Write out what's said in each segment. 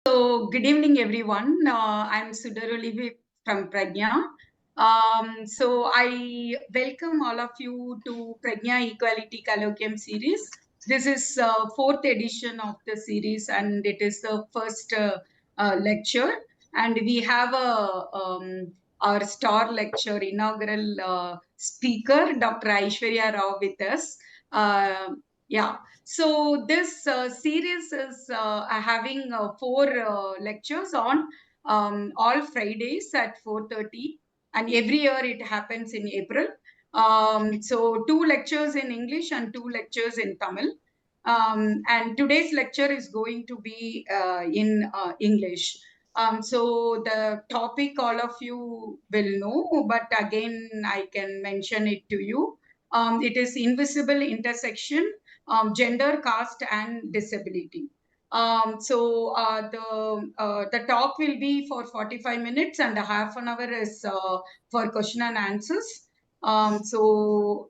So, good evening, everyone. I'm Sudaroli from Prajnya. So, I welcome all of you to Prajnya Equality Colloquium series. This is fourth edition of the series, and it is the first lecture. And we have our star lecture, inaugural speaker, Dr. Aishwarya Rao, with us. Yeah. So this series is having four lectures on all Fridays at 4:30, and every year it happens in April. So two lectures in English and two lectures in Tamil. And today's lecture is going to be in English. So the topic all of you will know, but again I can mention it to you. It is invisible intersection, gender, caste, and disability. The talk will be for 45 minutes, and a half an hour is for question and answers. So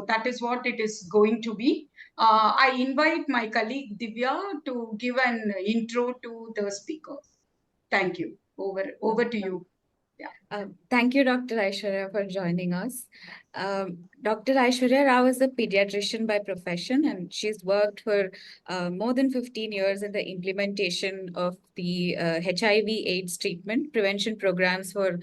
that is what it is going to be. I invite my colleague Divya to give an intro to the speaker. Thank you. Over to you. Yeah. Thank you, Dr. Aishwarya, for joining us. Dr. Aishwarya Rao is a pediatrician by profession, and she's worked for more than 15 years in the implementation of the HIV/AIDS treatment prevention programs for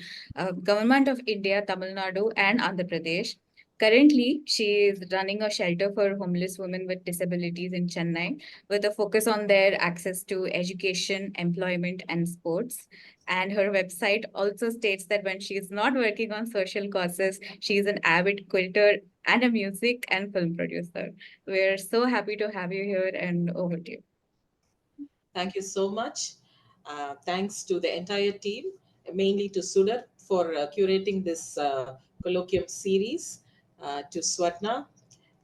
Government of India, Tamil Nadu, and Andhra Pradesh. Currently, she is running a shelter for homeless women with disabilities in Chennai, with a focus on their access to education, employment, and sports. And her website also states that when she is not working on social causes, she is an avid quilter and a music and film producer. We're so happy to have you here, and over to you. Thank you so much. Thanks to the entire team, mainly to Sudar for curating this colloquium series, to Swatna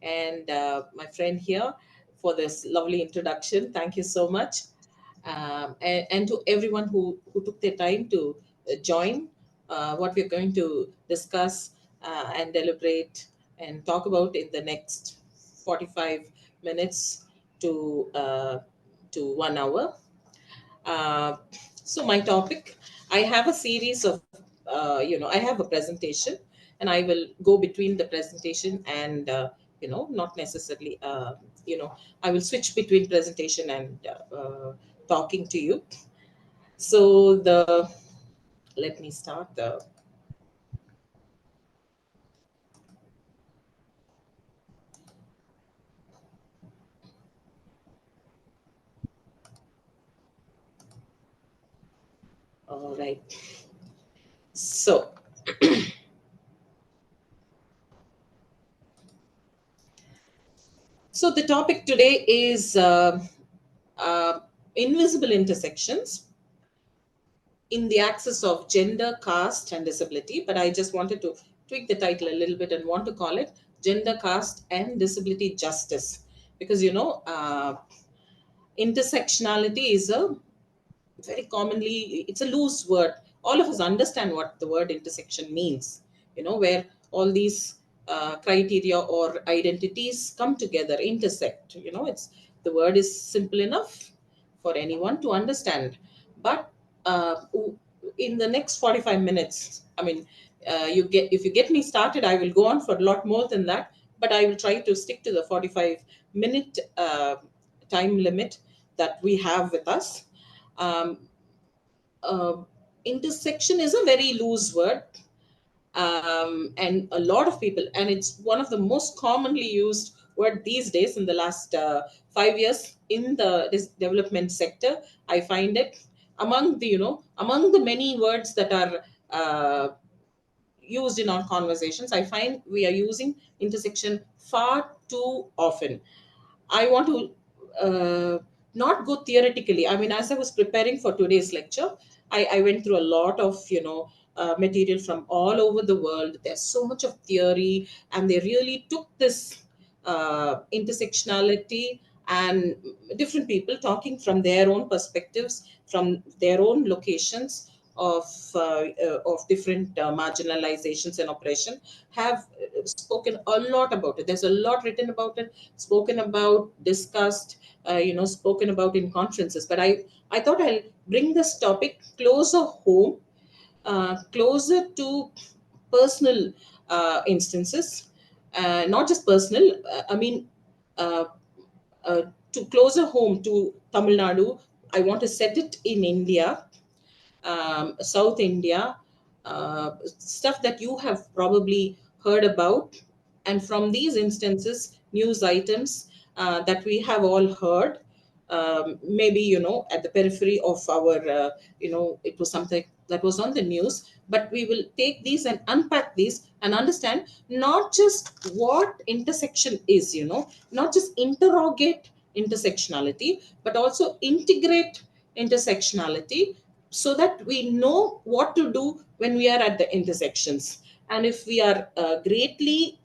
and my friend here for this lovely introduction. Thank you so much. And to everyone who took their time to join what we're going to discuss and deliberate and talk about in the next 45 minutes to 1 hour. So my topic, I have a series of, I have a presentation, and I will go between the presentation and, not necessarily, I will switch between presentation and talking to you. So let me start the. All right. So, so the topic today is invisible intersections in the axis of gender, caste, and disability. But I just wanted to tweak the title a little bit and want to call it Gender, Caste, and Disability Justice, because intersectionality is a very commonly, it's a loose word. All of us understand what the word intersection means, where all these criteria or identities come together, intersect. It's, the word is simple enough for anyone to understand. But in the next 45 minutes, I mean, if you get me started, I will go on for a lot more than that, but I will try to stick to the 45-minute time limit that we have with us. um, Intersection is a very loose word, and a lot of people, and it's one of the most commonly used word these days in the last 5 years in the development sector. I find it among the many words that are used in our conversations. I find we are using intersection far too often. I want to not go theoretically. I mean, as I was preparing for today's lecture, I went through a lot of, material from all over the world. There's so much of theory, and they really took this intersectionality and different people talking from their own perspectives, from their own locations, of different marginalizations and oppression have spoken a lot about it. There's a lot written about it, spoken about, discussed, spoken about in conferences. But I thought I'll bring this topic closer home, closer to personal instances, not just personal. Uh, uh, to closer home to Tamil Nadu. I want to set it in India, South India, stuff that you have probably heard about. And from these instances, news items that we have all heard, maybe, at the periphery of our, it was something that was on the news, but we will take these and unpack these and understand not just what intersection is, not just interrogate intersectionality, but also integrate intersectionality, so that we know what to do when we are at the intersections. And if we are greatly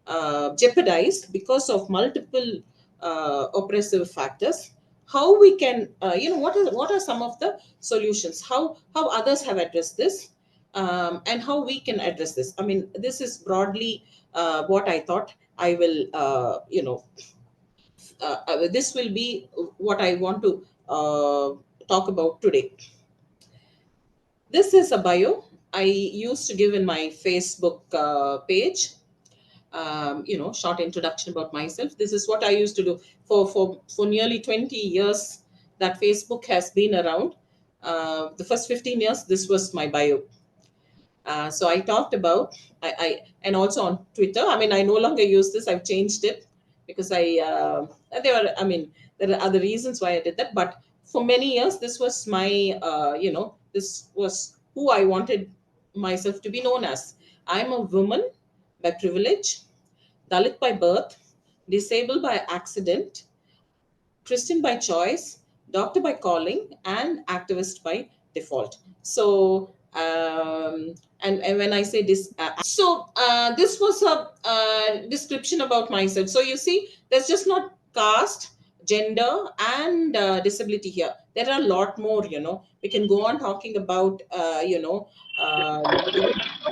jeopardized because of multiple oppressive factors, how we can, what are some of the solutions, how others have addressed this, and how we can address this. I mean, this is broadly what I thought I will, this will be what I want to talk about today. This is a bio I used to give in my Facebook page. Short introduction about myself. This is what I used to do for nearly 20 years that Facebook has been around. The first 15 years, this was my bio. So I talked about, and also on Twitter. I mean, I no longer use this. I've changed it because there are other reasons why I did that. But for many years, this was my, this was who I wanted myself to be known as. I'm a woman by privilege, Dalit by birth, disabled by accident, Christian by choice, doctor by calling, and activist by default. So, and when I say this, this was a description about myself. So you see, there's just not caste, gender, and disability here. There are a lot more. We can go on talking about, not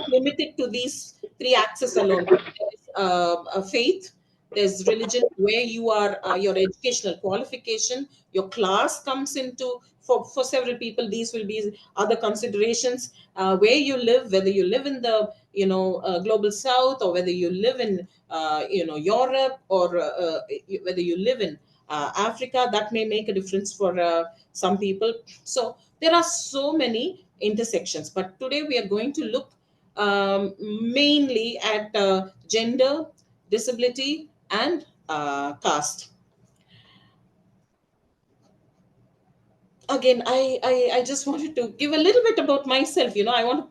limited to these three axes alone. There is a faith, there's religion, where you are, your educational qualification, your class comes into, for several people these will be other considerations, where you live, whether you live in the global south, or whether you live in Europe, or whether you live in Africa. That may make a difference for some people. So there are so many intersections, but today we are going to look mainly at gender, disability, and caste. Again, I just wanted to give a little bit about myself. I want to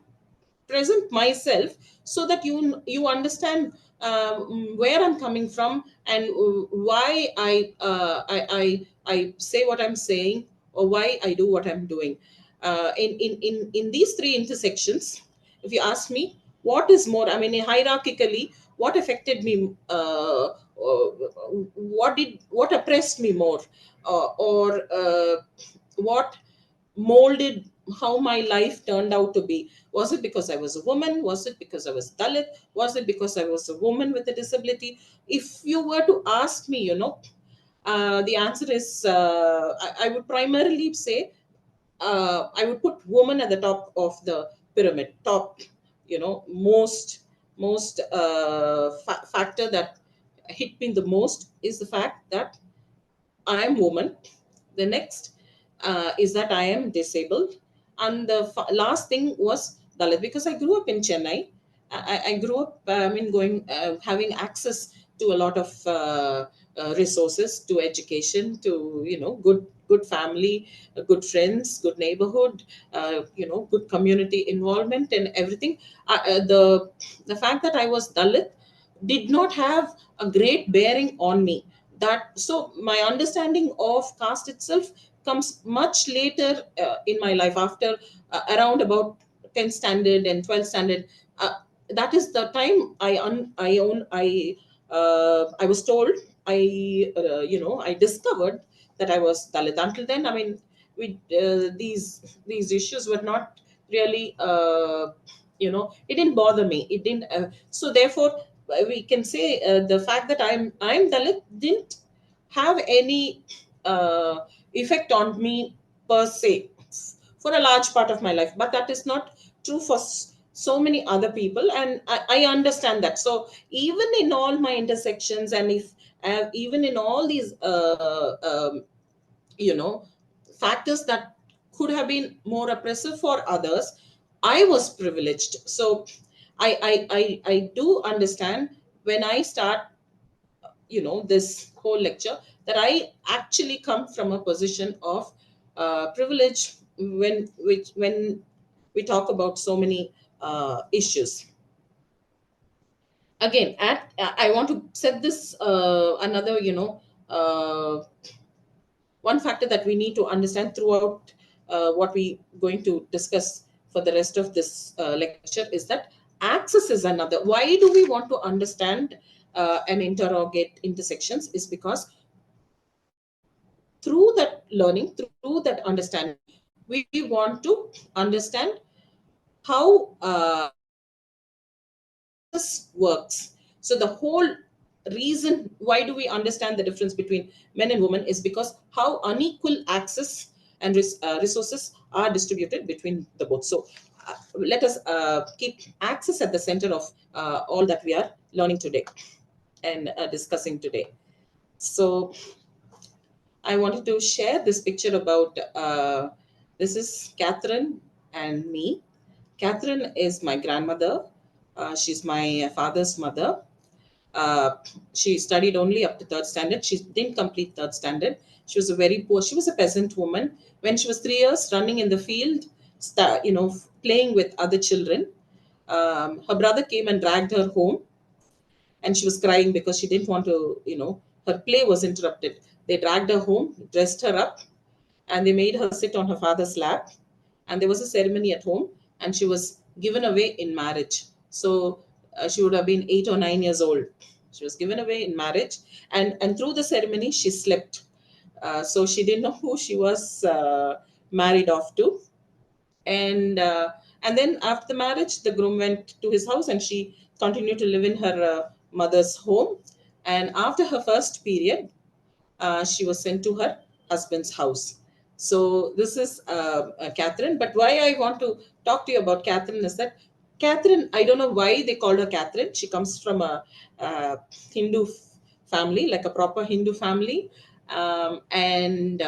present myself so that you understand where I'm coming from, and why I say what I'm saying, or why I do what I'm doing. In these three intersections, if you ask me what is more, I mean, hierarchically, what affected me, what oppressed me more, or what molded how my life turned out to be. Was it because I was a woman? Was it because I was Dalit? Was it because I was a woman with a disability? If you were to ask me, the answer is, I would primarily say, I would put woman at the top of the pyramid. Top, most factor that hit me the most is the fact that I am woman. The next is that I am disabled. And the last thing was Dalit, because I grew up in Chennai. I grew up, having access to a lot of resources, to education, to, good family, good friends, good neighborhood, good community involvement and everything. The fact that I was Dalit did not have a great bearing on me. That so my understanding of caste itself comes much later in my life, after around about 10th standard and 12th standard. That is the time I was told, I discovered that I was Dalit. Until then, I mean, these issues were not really, it didn't bother me. It didn't. So therefore, we can say the fact that I'm Dalit didn't have any effect on me per se for a large part of my life. But that is not true for so many other people, and I understand that. So even in all my intersections, and if even in all these you know factors that could have been more oppressive for others, I was privileged. So I do understand when I start this whole lecture, that I actually come from a position of privilege when we talk about so many issues. Again, I want to set this another one factor that we need to understand throughout what we going to discuss for the rest of this lecture, is that access is another. Why do we want to understand and interrogate intersections? Is because through that learning, through that understanding, we want to understand how this works. So the whole reason why do we understand the difference between men and women is because how unequal access and resources are distributed between the both. So let us keep access at the center of all that we are learning today and discussing today. So I wanted to share this picture about this is Catherine and me. Catherine is my grandmother. She's my father's mother. Uh, she studied only up to third standard. She didn't complete third standard. She was a very poor. She was a peasant woman. When she was 3 years, running in the field, playing with other children, her brother came and dragged her home, and she was crying because she didn't want to. Her play was interrupted. They dragged her home, dressed her up, and they made her sit on her father's lap. And there was a ceremony at home, and she was given away in marriage. So she would have been 8 or 9 years old. She was given away in marriage, and through the ceremony she slept. So she didn't know who she was married off to. And then after the marriage, the groom went to his house, and she continued to live in her mother's home. And after her first period, she was sent to her husband's house. So this is Catherine. But why I want to talk to you about Catherine is that Catherine, I don't know why they called her Catherine. She comes from a Hindu family, like a proper Hindu family, and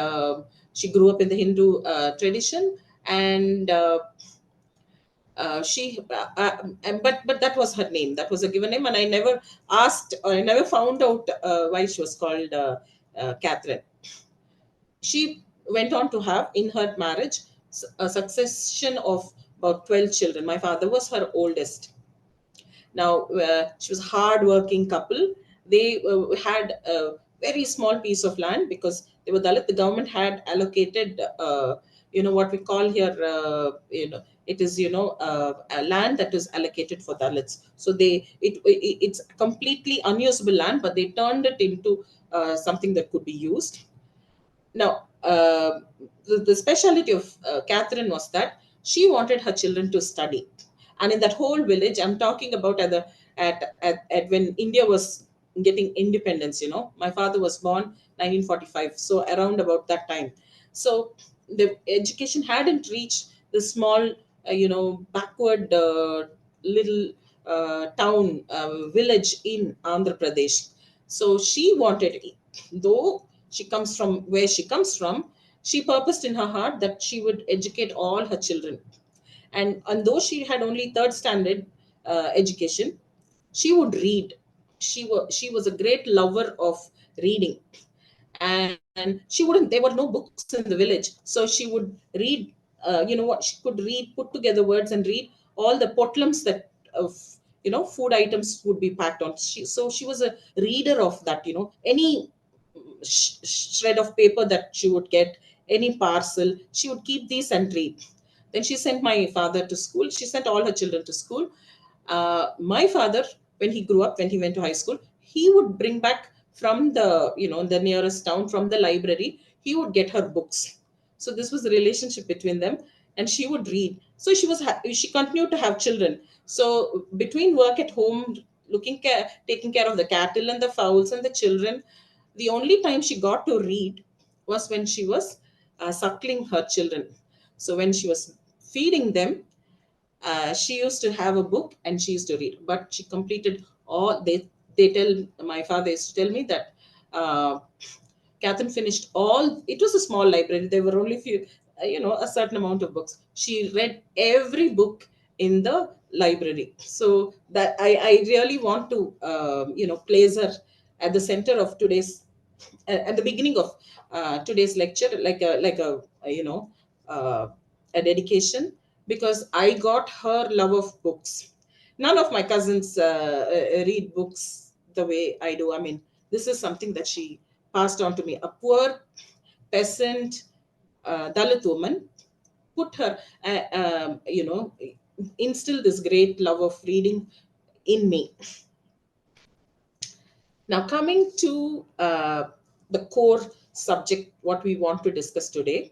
she grew up in the Hindu tradition, and she but that was her name, that was a given name, and I never asked, or I never found out why she was called Catherine. She went on to have in her marriage a succession of about 12 children. My father was her oldest. Now, she was a hard-working couple. They had a very small piece of land because they were Dalit. The government had allocated, what we call here, it is, a land that is allocated for Dalits. So it's completely unusable land, but they turned it into something that could be used. Now, the speciality of Catherine was that she wanted her children to study, and in that whole village, I'm talking about at when India was getting independence. My father was born 1945, so around about that time. So the education hadn't reached the small, backward little town village in Andhra Pradesh. So she wanted, though she comes from where she comes from, she purposed in her heart that she would educate all her children. And though she had only third standard education, she would read. She was a great lover of reading, and she wouldn't. There were no books in the village, so she would read. What she could read, put together words, and read all the potlums that of food items would be packed on. So she was a reader of that. Any shred of paper that she would get, any parcel, she would keep these and read. Then she sent my father to school. She sent all her children to school. My father, when he grew up, when he went to high school, he would bring back from the nearest town, from the library, he would get her books. So this was the relationship between them, and she would read. So she continued to have children. So between work at home, taking care of the cattle and the fowls and the children, the only time she got to read was when she was suckling her children. So when she was feeding them, she used to have a book and she used to read. But she completed all. They tell my father used to tell me that Catherine finished all. It was a small library. There were only few, a certain amount of books. She read every book in the library. So that I really want to place her at the center of today's, at the beginning of today's lecture, uh, a dedication, because I got her love of books. None of my cousins read books the way I do. I mean, this is something that she passed on to me. A poor peasant Dalit woman put her, instilled this great love of reading in me. Now, coming to the core subject, what we want to discuss today,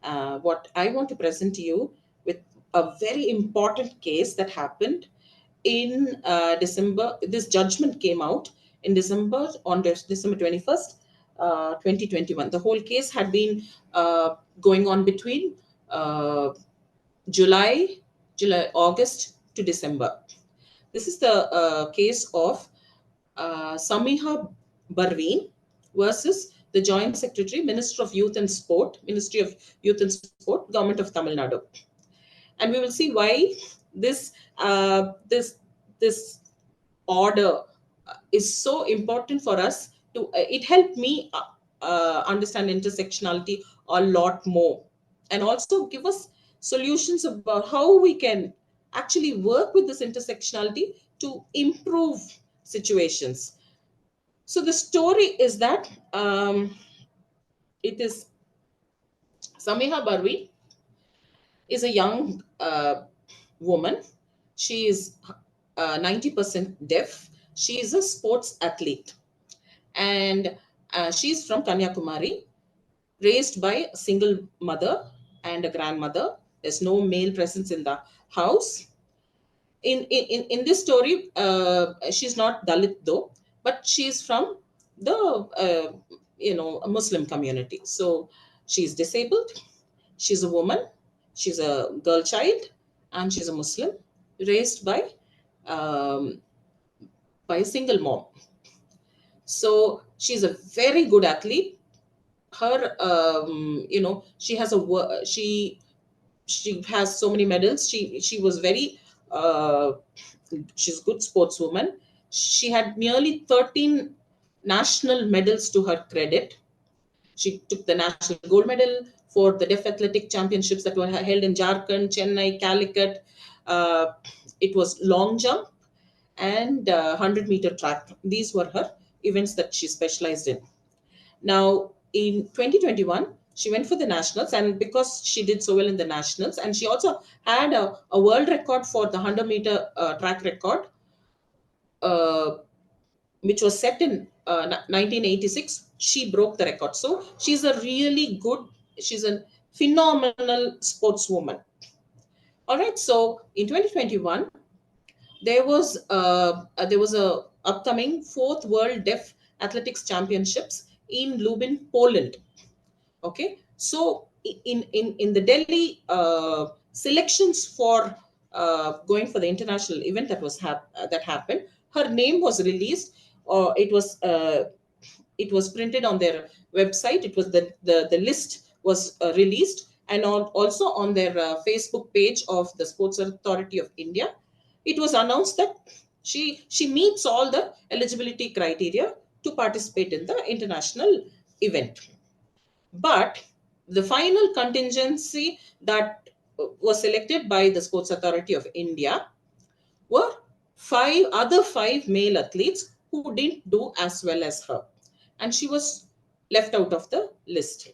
what I want to present to you with a very important case that happened in December. This judgment came out in December, on December 21st, 2021. The whole case had been going on between uh, July, August to December. This is the case of Samiha Barveen versus the Joint Secretary, Ministry of Youth and Sport, Government of Tamil Nadu. And we will see why this this order is so important for us to. It helped me understand intersectionality a lot more, and also give us solutions about how we can actually work with this intersectionality to improve situations. So the story is that it is Samiha Barvi is a young woman. She is 90% deaf. She is a sports athlete, and she's from Kanyakumari, raised by a single mother and a grandmother. There's no male presence in the house. In this story, she's not Dalit though, but she's from the Muslim community. So she's disabled. She's a woman. She's a girl child, and she's a Muslim, raised um, by a single mom. So she's a very good athlete. Her, she has she has so many medals. She was very she's a good sportswoman. She had nearly 13 national medals to her credit. She took the national gold medal for the deaf athletic championships that were held in Jharkhand, Chennai, Calicut. Uh, it was long jump and 100-meter track. These were her events that she specialized in. Now, in 2021, she went for the nationals, and because she did so well in the nationals, and she also had a world record for the 100-meter track record, uh, which was set in 1986. She broke the record. So she's a phenomenal sportswoman. All right. So in 2021, there was a upcoming fourth World Deaf Athletics Championships in Lubin, Poland. Okay, so in the Delhi selections for going for the international event that happened, her name was released, or it was printed on their website. It was the list was released, and also on their Facebook page of the Sports Authority of India. It was announced that she meets all the eligibility criteria to participate in the international event. But the final contingency that was selected by the Sports Authority of India were five male athletes who didn't do as well as her, and she was left out of the list.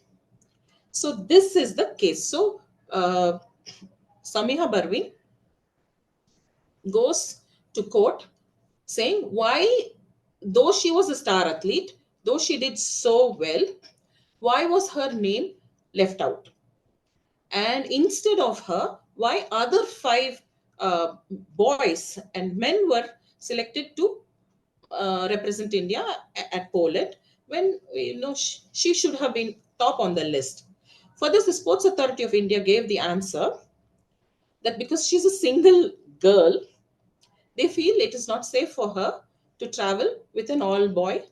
So this is the case. So Samiha Barvi goes to court saying why, though she was a star athlete, though she did so well, why was her name left out? And instead of her, why other 5 boys and men were selected to represent India at Poland, when she should have been top on the list. For this, the Sports Authority of India gave the answer that because she's a single girl, they feel it is not safe for her to travel with an all boy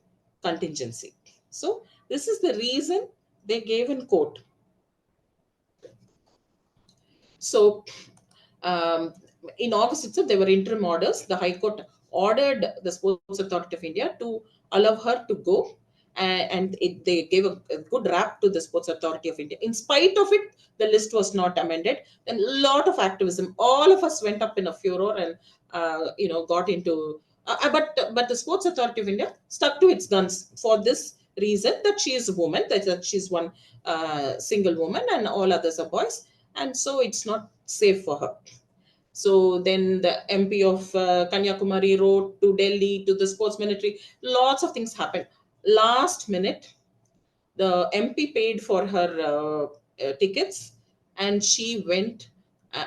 contingency. So, this is the reason they gave in court. So, um, in August itself, there were interim orders. The High Court ordered the Sports Authority of India to allow her to go, and they gave a good rap to the Sports Authority of India. In spite of it, the list was not amended. Then a lot of activism. All of us went up in a furor and got into. But the Sports Authority of India stuck to its guns for this reason, that she is a woman, that she's one single woman, and all others are boys, and so it's not safe for her. So then the MP of Kanyakumari wrote to Delhi, to the sports ministry. Lots of things happened. Last minute, the MP paid for her tickets, and she went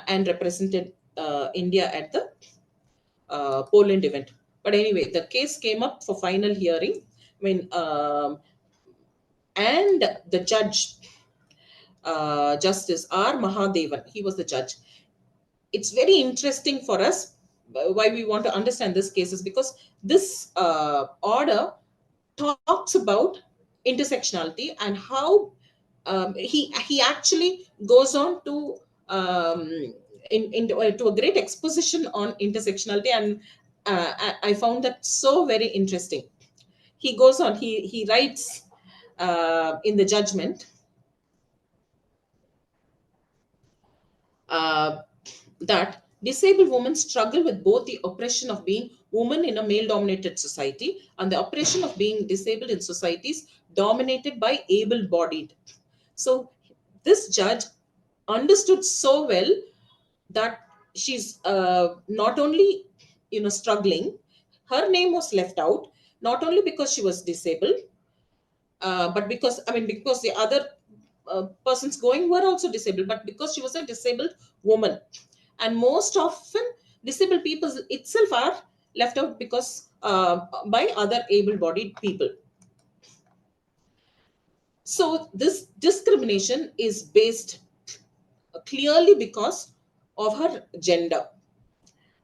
and represented India at the Poland event. But anyway, the case came up for final hearing. And the judge, Justice R. Mahadevan, he was the judge. It's very interesting for us. Why we want to understand this case is because this order talks about intersectionality, and how he actually goes on to to a great exposition on intersectionality, and I found that so very interesting. He goes on, he writes in the judgment, uh, that disabled women struggle with both the oppression of being women in a male dominated society and the oppression of being disabled in societies dominated by able bodied. So this judge understood so well that she's not only struggling. Her name was left out, not only because she was disabled, but because the other persons going were also disabled, but because she was a disabled woman. And most often disabled people itself are left out because by other able-bodied people. So this discrimination is based clearly because of her gender.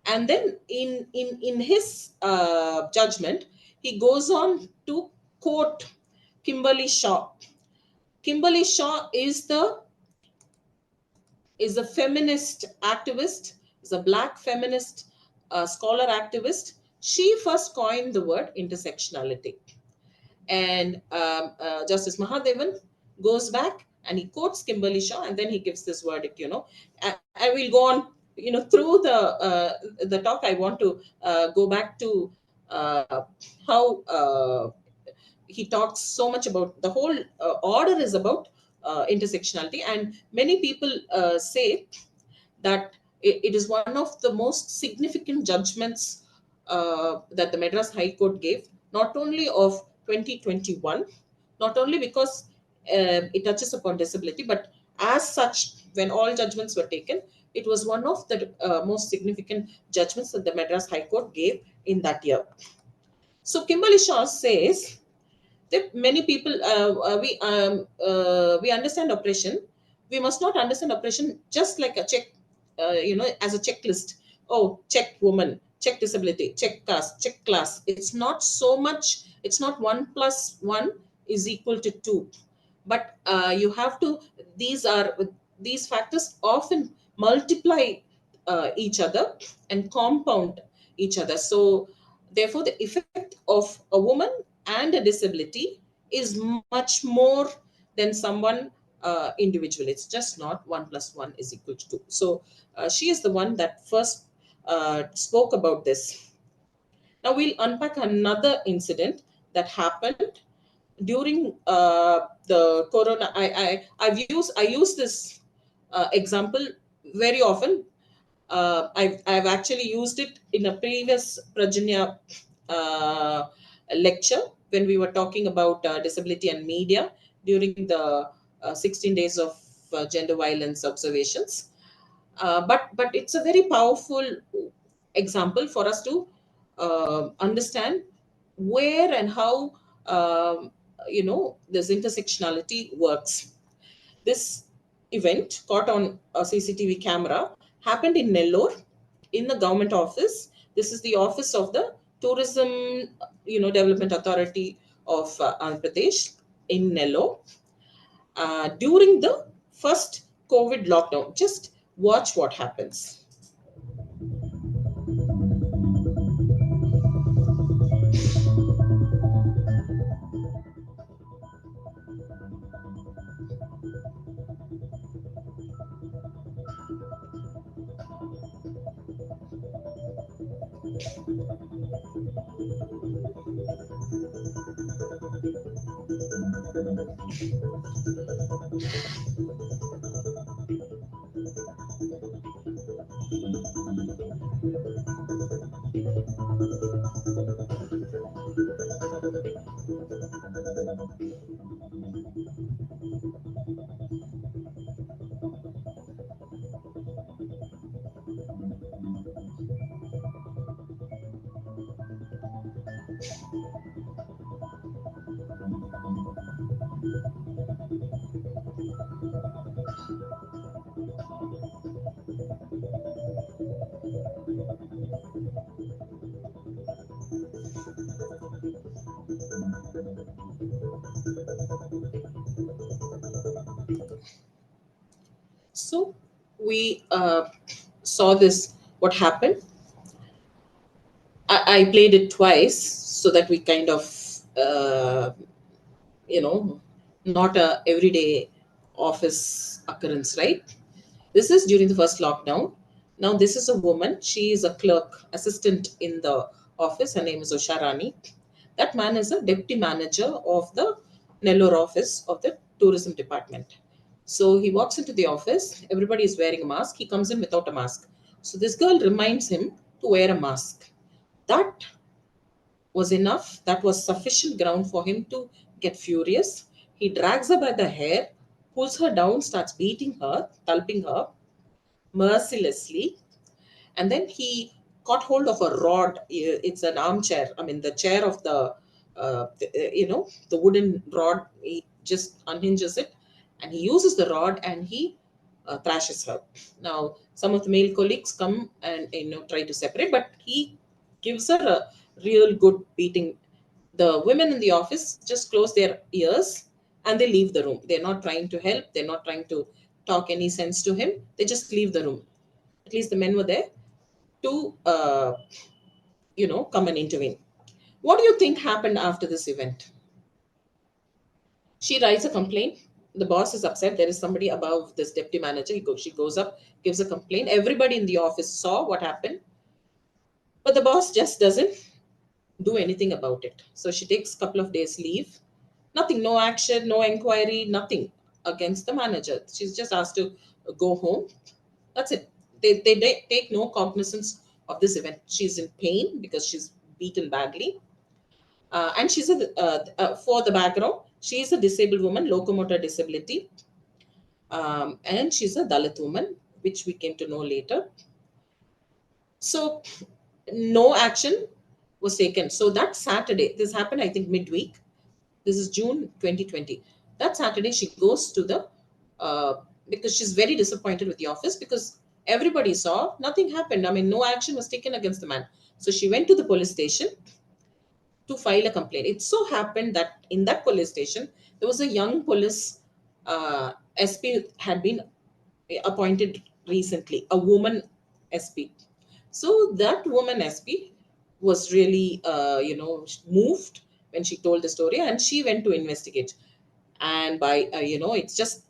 And then in his judgment, he goes on to quote Kimberly Shaw. Kimberly Shaw is a feminist activist, is a black feminist scholar activist. She first coined the word intersectionality. And Justice Mahadevan goes back and he quotes Kimberly Shaw, and then he gives this verdict. I will go on, through the talk. I want to go back to how he talks so much about the whole order is about intersectionality, and many people say that it is one of the most significant judgments that the Madras High Court gave, not only of 2021, not only because it touches upon disability, but as such, when all judgments were taken, it was one of the most significant judgments that the Madras High Court gave in that year. So Kimberly Shaw says that many people we understand oppression. We must not understand oppression just like a check, as a checklist. Oh, check woman, check disability, check caste, check class. It's not so much. It's not 1+1 is equal to 2, but you have to. These factors often multiply each other and compound each other. So therefore, the effect of a woman and a disability is much more than someone individual. It's just not 1+1 is equal to 2. So she is the one that first spoke about this. Now we'll unpack another incident that happened during the corona. I use this example very often. I've actually used it in a previous Prajanya lecture when we were talking about disability and media during the 16 days of gender violence observations. But it's a very powerful example for us to understand where and how this intersectionality works. This event caught on a CCTV camera happened in Nellore, in the government office. This is the office of the Tourism, Development Authority of Andhra Pradesh in Nellore, during the first COVID lockdown. Just watch what happens. So we saw this, what happened. I played it twice so that we kind of, not a everyday office occurrence, right? This is during the first lockdown. Now, this is a woman. She is a clerk, assistant in the office. Her name is Usharani. That man is a deputy manager of the Nellore office of the tourism department. So he walks into the office. Everybody is wearing a mask. He comes in without a mask. So this girl reminds him to wear a mask. That was enough. That was sufficient ground for him to get furious. He drags her by the hair, pulls her down, starts beating her, tulping her mercilessly, and then he caught hold of a rod. It's an armchair. I mean, the chair of the wooden rod. He just unhinges it, and he uses the rod and he thrashes her. Now, some of the male colleagues come and try to separate, but he gives her a real good beating. The women in the office just close their ears and they leave the room. They're not trying to help. They're not trying to talk any sense to him. They just leave the room. At least the men were there to come and intervene. What do you think happened after this event? She writes a complaint. The boss is upset. There is somebody above this deputy manager. She goes up, gives a complaint. Everybody in the office saw what happened, but the boss just doesn't do anything about it. So she takes a couple of days leave. Nothing, no action, no inquiry, nothing against the manager. She's just asked to go home. That's it. They take no cognizance of this event. She's in pain because she's beaten badly. And she's for the background, she's a disabled woman, locomotor disability. And she's a Dalit woman, which we came to know later. So no action was taken. So that Saturday, this happened, I think, midweek. This is June 2020. That Saturday, she goes to the, because she's very disappointed with the office because everybody saw nothing happened. I mean, no action was taken against the man. So she went to the police station to file a complaint. It so happened that in that police station, there was a young police SP had been appointed recently, a woman SP. So that woman SP was really, moved when she told the story, and she went to investigate. And by, it's just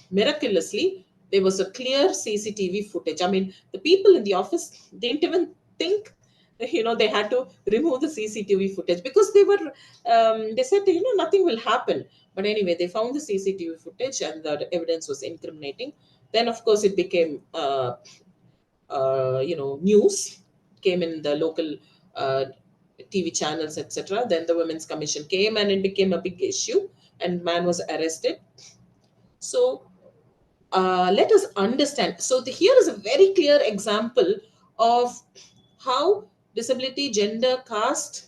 miraculously, there was a clear CCTV footage. I mean, the people in the office didn't even think, they had to remove the CCTV footage because they said, nothing will happen. But anyway, they found the CCTV footage and the evidence was incriminating. Then, of course, it became, news, came in the local TV channels, etc. Then the Women's Commission came and it became a big issue and man was arrested. So let us understand. So here is a very clear example of how disability, gender, caste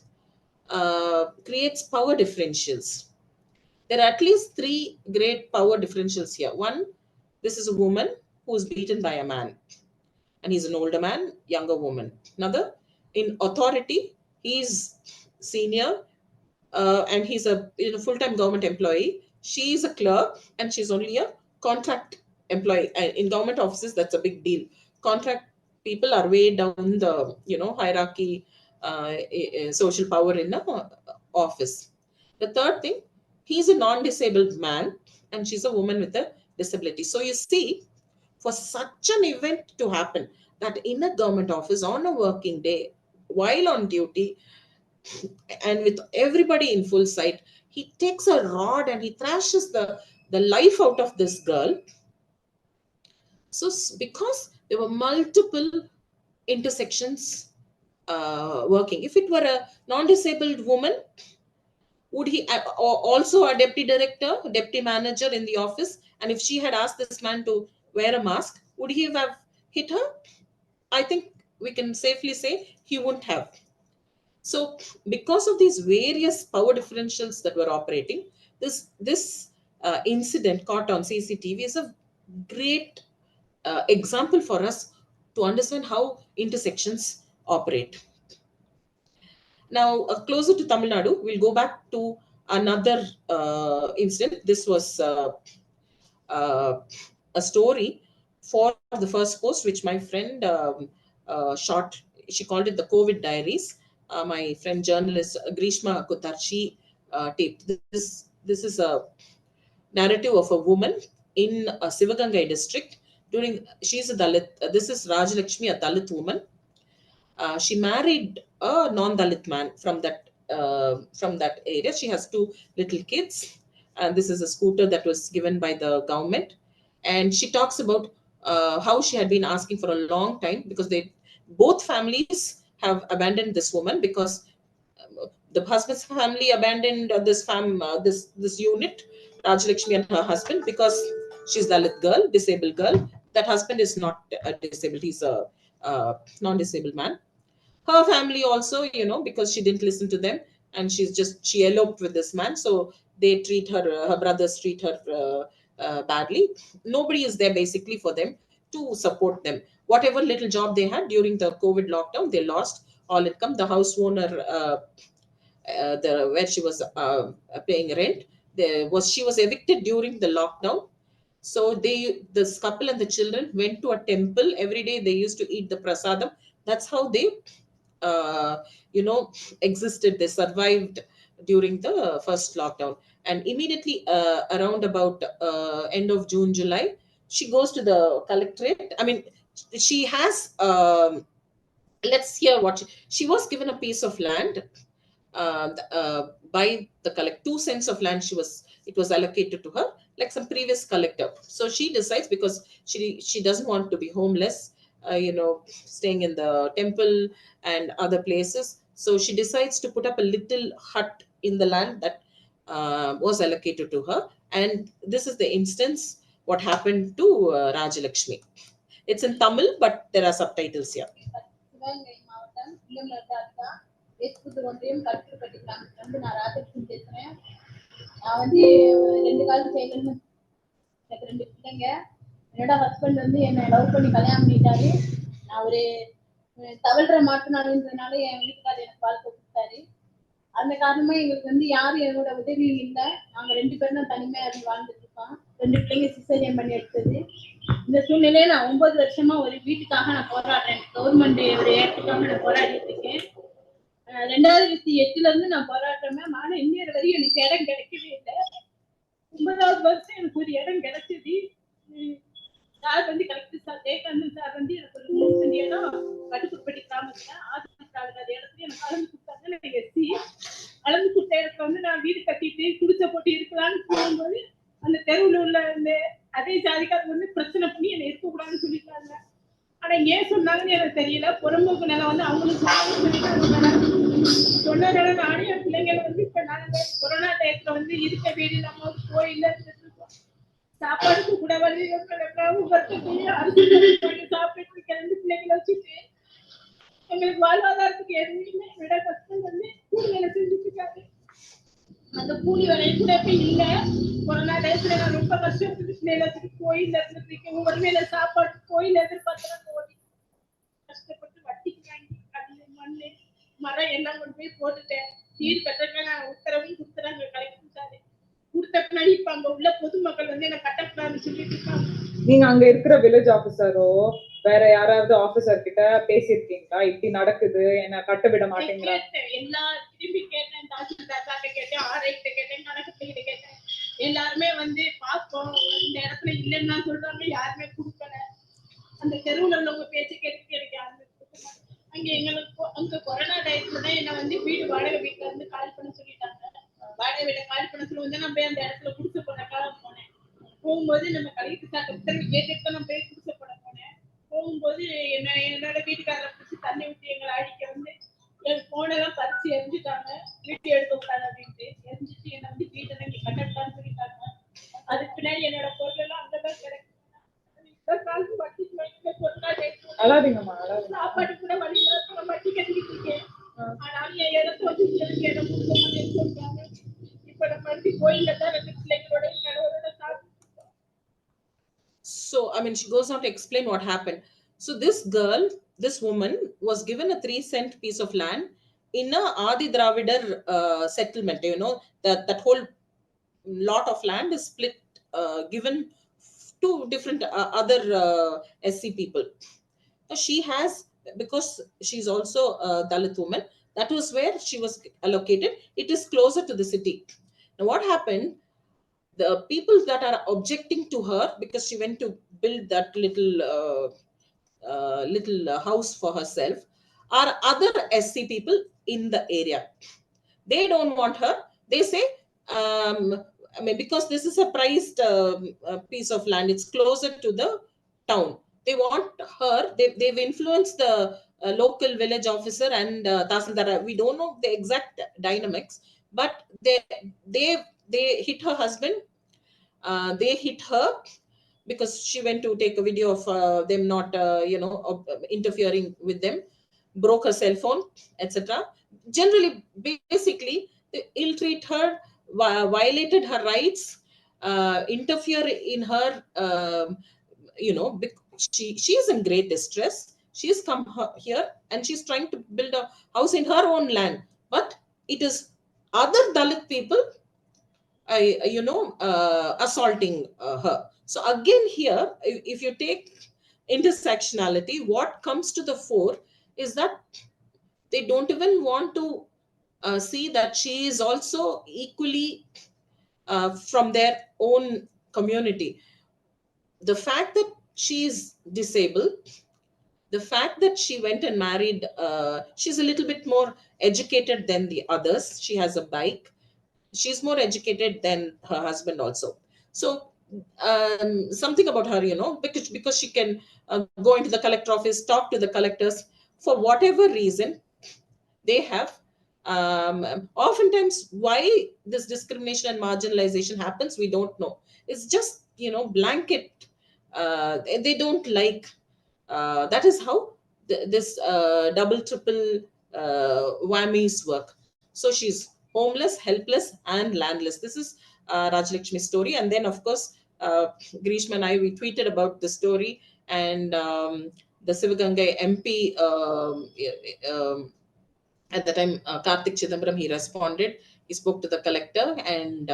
creates power differentials. There are at least three great power differentials here. One, this is a woman who is beaten by a man, and he's an older man, younger woman. Another, in authority, he's senior, and he's a full-time government employee. She's a clerk, and she's only a contract employee. And in government offices, that's a big deal. Contract people are way down the hierarchy, social power in the office. The third thing, he's a non-disabled man, and she's a woman with a disability. So you see, for such an event to happen, that in a government office on a working day, while on duty, and with everybody in full sight, he takes a rod and he thrashes the life out of this girl. So because there were multiple intersections working. If it were a non-disabled woman, would he also a deputy director, deputy manager in the office, and if she had asked this man to wear a mask, would he have hit her? I think we can safely say he wouldn't have. So because of these various power differentials that were operating, this incident caught on CCTV is a great example for us to understand how intersections operate. Now, closer to Tamil Nadu, we'll go back to another incident. This was uh, a story for the first post, which my friend shot. She called it the COVID Diaries. My friend journalist Grishma Kutarchi taped this is a narrative of a woman in a Sivagangai district. She's a Dalit. This is Rajalakshmi, a Dalit woman. She married a non-Dalit man from that area. She has two little kids, and this is a scooter that was given by the government. And she talks about how she had been asking for a long time, because both families have abandoned this woman, because the husband's family abandoned this unit, Rajalakshmi and her husband, because she's Dalit girl, disabled girl. That husband is not disabled; he's a non-disabled man. Her family also, because she didn't listen to them, and she eloped with this man, so they treat her, her brothers treat her badly. Nobody is there basically for them to support them. Whatever little job they had during the COVID lockdown, they lost all income. The house owner, where she was paying rent, she was evicted during the lockdown. So this couple and the children went to a temple every day. They used to eat the prasadam. That's how they uh, existed. They survived during the first lockdown. And immediately around about end of June, July, she goes to the collectorate. I mean, she has let's hear what she was given a piece of land by the 2 cents of land. It was allocated to her like some previous collector. So she decides, because she doesn't want to be homeless, staying in the temple and other places. So she decides to put up a little hut in the land that was allocated to her. And this is the instance what happened to Rajalakshmi. It's in Tamil, but there are subtitles here. Sivaganga மாவட்டம் இல்லம்நர் தாலுகா வேஸ்புத்து ஒன்றியம் கருத்துப்பட்டி கிராமத்துல நான் ராஜலட்சுமி பேசுறேன். நான் 2 காலம் செய்யணும்னு எனக்கு 2 பிள்ளைங்க. என்னோட ஹஸ்பண்ட் என்னை லவ் பண்ணி கல்யாணம் பண்ணிட்டாரு. நான் ஒரு தவழ்ற மாட்டுனாலுன்றதுனால என் வீட்டுக்காரர் எனக்கு வாழ்க்கை கொடுத்தாரு. அந்த காரணமா எங்களுக்கு யாரும் என்னோட உதவியும் இல்லை. நாங்க 2 பேரும் தான் தனிமையா இருந்து வாழ்ந்துட்டு இருக்கோம். 2 பிள்ளைங்க சிசேரியன் பண்ணி எடுத்தது. இந்த சூழ்நிலையில நான் 9 வருஷமா ஒரு வீட்டுக்காக நான் போராடுறேன். கவர்மெண்ட் ஒரு இடத்துக்காக நான் போராடிட்டு இருக்கேன். 2008 இருந்து நான் போராடுறேன். ஆனா இன்னொரு வரையும் எனக்கு இடம் கிடைக்கவே இல்லை. 9வது வருஷம் எனக்கு ஒரு இடம் கிடைச்சது. Sir collector sir Jayakanthan sir எனக்கு ஒரு 3 சென்ட் இடம் கட்டுக்குப்பட்டி கிராமத்துல ஆதிக்காத இடத்துல எனக்கு அளந்து கொடுத்தாங்க. எனக்கு எஸ்சி அளந்து கொடுத்த இடத்துல நான் வீடு கட்டிட்டு குடிச்ச போட்டு இருக்கலாம்னு போகும்போது அந்த தெருவில் உள்ள அதே ஜாதிக்காரங்க பிரச்சனை பண்ணி என்னை இருக்கக்கூடாதுன்னு சொல்லிட்டாங்க. ஆனா ஏன் சொன்னாங்கன்னு எனக்கு தெரியல. புறம்போக்கு நிலம் அவங்களுக்கு சொன்னதால நானும் என் பிள்ளைங்களை இப்ப நாங்க கொரோனா டயத்துல இருக்க வீடு நம்ம கோயில்ல இருக்கோம். சாப்பாடுக்கு கூட சாப்பிட்டு கிளம்பி பிள்ளைங்களை வச்சுட்டு எங்களுக்கு வாழ்வாதாரத்துக்கு எதுவுமே விட கஷ்டம் வந்து கூலி வேலை செஞ்சுட்டு இருக்காரு. அந்த கூலி வேலையை கூட இப்ப இல்ல. கொரோனா டயத்துல நான் ரொம்ப கஷ்டப்பட்டு பிள்ளைகளை வச்சுட்டு கோயில் இருந்துட்டு ஒருமையில சாப்பாடு கோயில் எதிர்பார்த்தா ஓடி கஷ்டப்பட்டு வட்டிக்கு வாங்கி கல்லு மண்ணு மரம் எல்லாம் கொண்டு போய் போட்டுட்டேன். நீர் கட்டுறதுக்கு நான் உத்தரவும் கொடுத்துறாங்க கலெக்டர் சாரு. கொடுத்த பின்னாடி இப்ப அங்க உள்ள பொதுமக்கள் வந்து என்ன கட்டக்கூடாதுன்னு சொல்லிட்டு இருக்காங்க. நீங்க அங்க இருக்கிற வில்லேஜ் ஆபீசரோ வேற யாராவது ஆபீசர் கிட்ட பேசியிருக்கீங்களா? இப்படி நடக்குது, என்ன கட்ட விட மாட்டேங்கிறாங்க? எல்லா திரும்பி கேட்டேன், தாசில்தார்கிட்ட கேட்டேன், ஆர்ஐ கிட்ட கேட்டேன், கணக்கு கேட்டேன். எல்லாருமே வந்து பார்ப்போம் இந்த இடத்துல இல்லைன்னா சொல்றாங்க, யாருமே கொடுக்கல. அந்த தெருவுல உள்ளவங்க பேச்சு கேட்டு எனக்கு யாருமே அங்க எங்களுக்கு அங்க கொரோனா டயத்துல தான் என்ன வந்து வீடு வாடகை வீட்டுல இருந்து கால் பண்ண சொல்லிட்டாங்க. வாடகை வீட்டை கால் பண்ண சொல்ல வந்து நான் போய் அந்த இடத்துல குடிசை போனக்காக போனேன். போகும்போது நம்ம கலெக்டர் சார் உத்தரவு கேட்டுட்டு நான் போய் குடிசை போட போனேன். போகும்போது என்னோட வீட்டுக்காரரை பிடிச்சி தண்ணி ஊற்றி எங்களை அடிக்க வந்து என் போனெல்லாம் பறிச்சு எரிஞ்சுட்டாங்க. வீட்டு எடுக்க கூடாது அப்படின்ட்டு எரிஞ்சிட்டு என்னை வந்து வீட்டை இங்க கட்டட்டான்னு சொல்லிட்டாங்க. அதுக்கு பின்னாடி என்னோட பொருள் எல்லாம் அங்கதான் கிடைக்கும். சாப்பாடு கூட வழியில வட்டி கட்டிக்கிட்டு இருக்கேன். ஆனாலும் என் இடத்த வச்சு எனக்கு இடம் கொடுக்க மாட்டேன்னு சொல்றாங்க. இப்ப நம்ம வந்து கோயில்ல தான் 2 பிள்ளைங்களோட கணவரோட சாப்பிட்டு. So, I mean, she goes on to explain what happened. So, this woman was given a 3-cent piece of land in a Adi Dravidar settlement. You know, that whole lot of land is split, given to different other SC people. She has, because she's also a Dalit woman, that was where she was allocated. It is closer to the city. Now, what happened? The people that are objecting to her because she went to build that little house for herself are other SC people in the area. They don't want her. They say, I mean, because this is a prized piece of land, it's closer to the town. They want her. They've influenced the local village officer and Tasildar. We don't know the exact dynamics, but they hit her husband. They hit her because she went to take a video of them not, interfering with them, broke her cell phone, etc. Generally, basically, they ill-treat her, violated her rights, interfere in her, she is in great distress. She's come here and she's trying to build a house in her own land, but it is other Dalit people assaulting her. So again here, if you take intersectionality, what comes to the fore is that they don't even want to see that she is also equally from their own community. The fact that she is disabled, the fact that she went and married, she's a little bit more educated than the others. She has a bike. She's more educated than her husband also. So something about her, because she can go into the collector office, talk to the collectors. For whatever reason they have, oftentimes why this discrimination and marginalization happens, we don't know. It's just blanket. They don't like. That is how this double triple whammies work. So she's homeless, helpless, and landless. This is Rajlakshmi's story. And then, of course, Grishma and I, we tweeted about the story, and the Sivagangai MP, at the time, Karthik Chidambaram, he responded. He spoke to the collector, and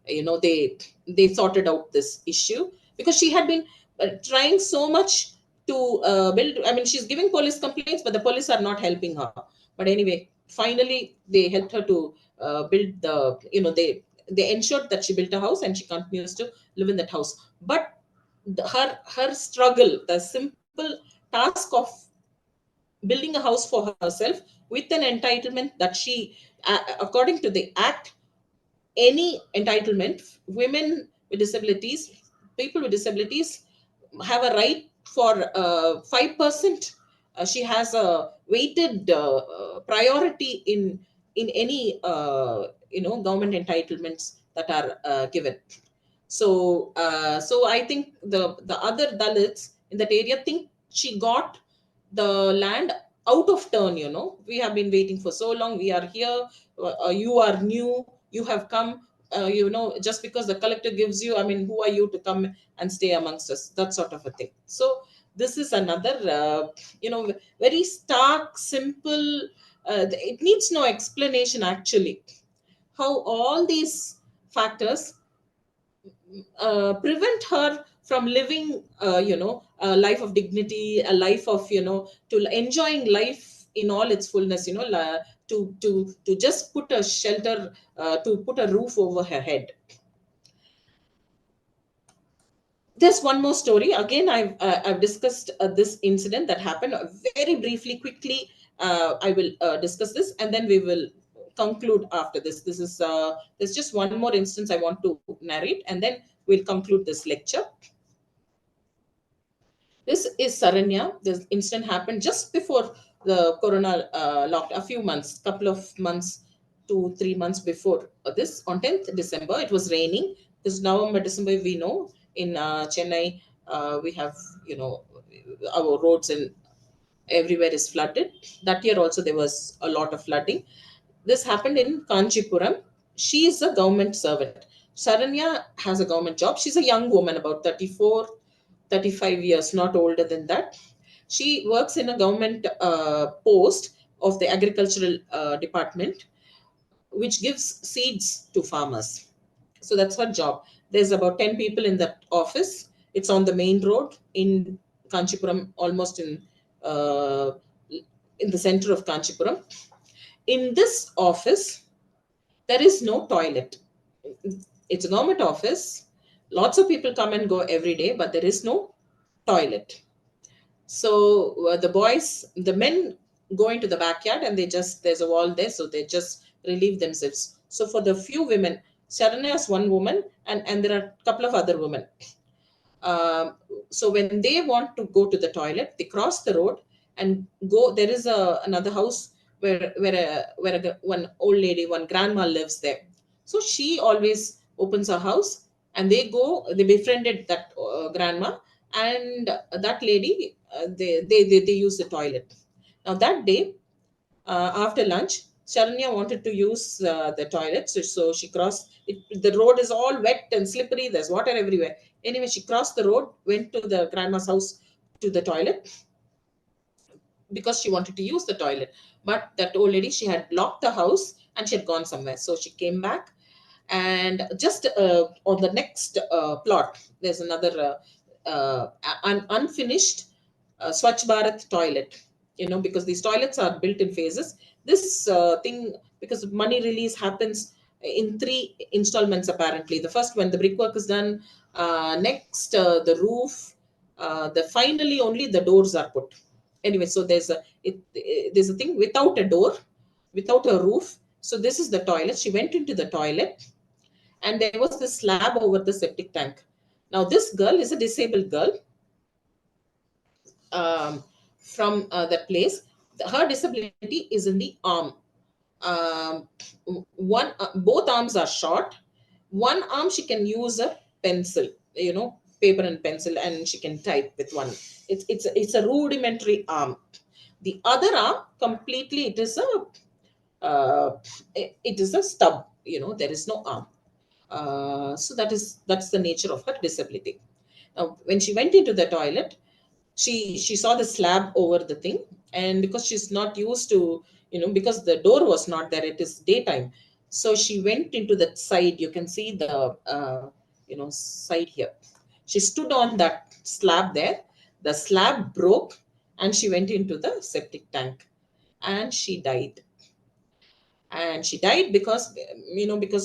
they sorted out this issue because she had been trying so much to build. I mean, she's giving police complaints, but the police are not helping her. But anyway, finally, they helped her to build they ensured that she built a house and she continues to live in that house. But her struggle, the simple task of building a house for herself with an entitlement that she, according to the act, any entitlement, women with disabilities, people with disabilities have a right for 5%. She has a weighted priority in any government entitlements that are given. So so I think the other Dalits in that area think she got the land out of turn. We have been waiting for so long, we are here, you are new, you have come, just because the collector gives you, I mean, who are you to come and stay amongst us, that sort of a thing. So this is another very stark, simple, it needs no explanation actually, how all these factors prevent her from living a life of dignity, a life of, to enjoying life in all its fullness, to just put a shelter, to put a roof over her head. There's one more story. Again, I've discussed this incident that happened very briefly, quickly. I will discuss this, and then we will conclude after this. This is there's just one more instance I want to narrate, and then we'll conclude this lecture. This is Saranya. This incident happened just before the corona locked, a few months, couple of months, 2-3 months before this, on 10th December. It was raining. This November, December, we know in Chennai, we have, our roads and everywhere is flooded. That year also there was a lot of flooding. This happened in Kanchipuram. She is a government servant. Saranya has a government job. She's a young woman, about 34, 35 years, not older than that. She works in a government post of the agricultural department, which gives seeds to farmers. So that's her job. There's about 10 people in that office. It's on the main road in Kanchipuram, almost uh, in the center of Kanchipuram. In this office, there is no toilet. It's a government office. Lots of people come and go every day, but there is no toilet. So the men go into the backyard, and there's a wall there, so they just relieve themselves. So for the few women, Sharanya is one woman, and there are a couple of other women. So when they want to go to the toilet, they cross the road and go. There is another house where one old lady, one grandma lives there. So she always opens her house, and they befriended that grandma, and that lady, they use the toilet. Now that day, after lunch, Sharanya wanted to use the toilet, so she crossed it. The road is all wet and slippery, there's water everywhere. Anyway, she crossed the road, went to the grandma's house to the toilet, because she wanted to use the toilet. But that old lady, she had locked the house and she had gone somewhere. So she came back, and just on the next plot, there's another unfinished Swachh Bharat toilet. Because these toilets are built in phases. This thing, because money release happens in 3 installments apparently. The first, when the brickwork is done, next the roof, finally only the doors are put. Anyway, so there's a thing without a door, without a roof. So this is the toilet. She went into the toilet, and there was this slab over the septic tank. Now this girl is a disabled girl, from that place. Her disability is in the arm. Um, both arms are short. One arm she can use a pencil, paper and pencil, and she can type with one. It's a rudimentary arm. The other arm, completely, it is a stub. There is no arm. So that's the nature of her disability. Now, when she went into the toilet, she saw the slab over the thing, and because she's not used to, because the door was not there, it is daytime. So she went into that side. You can see the side here. She stood on that slab there. The slab broke, and she went into the septic tank, and she died. And she died because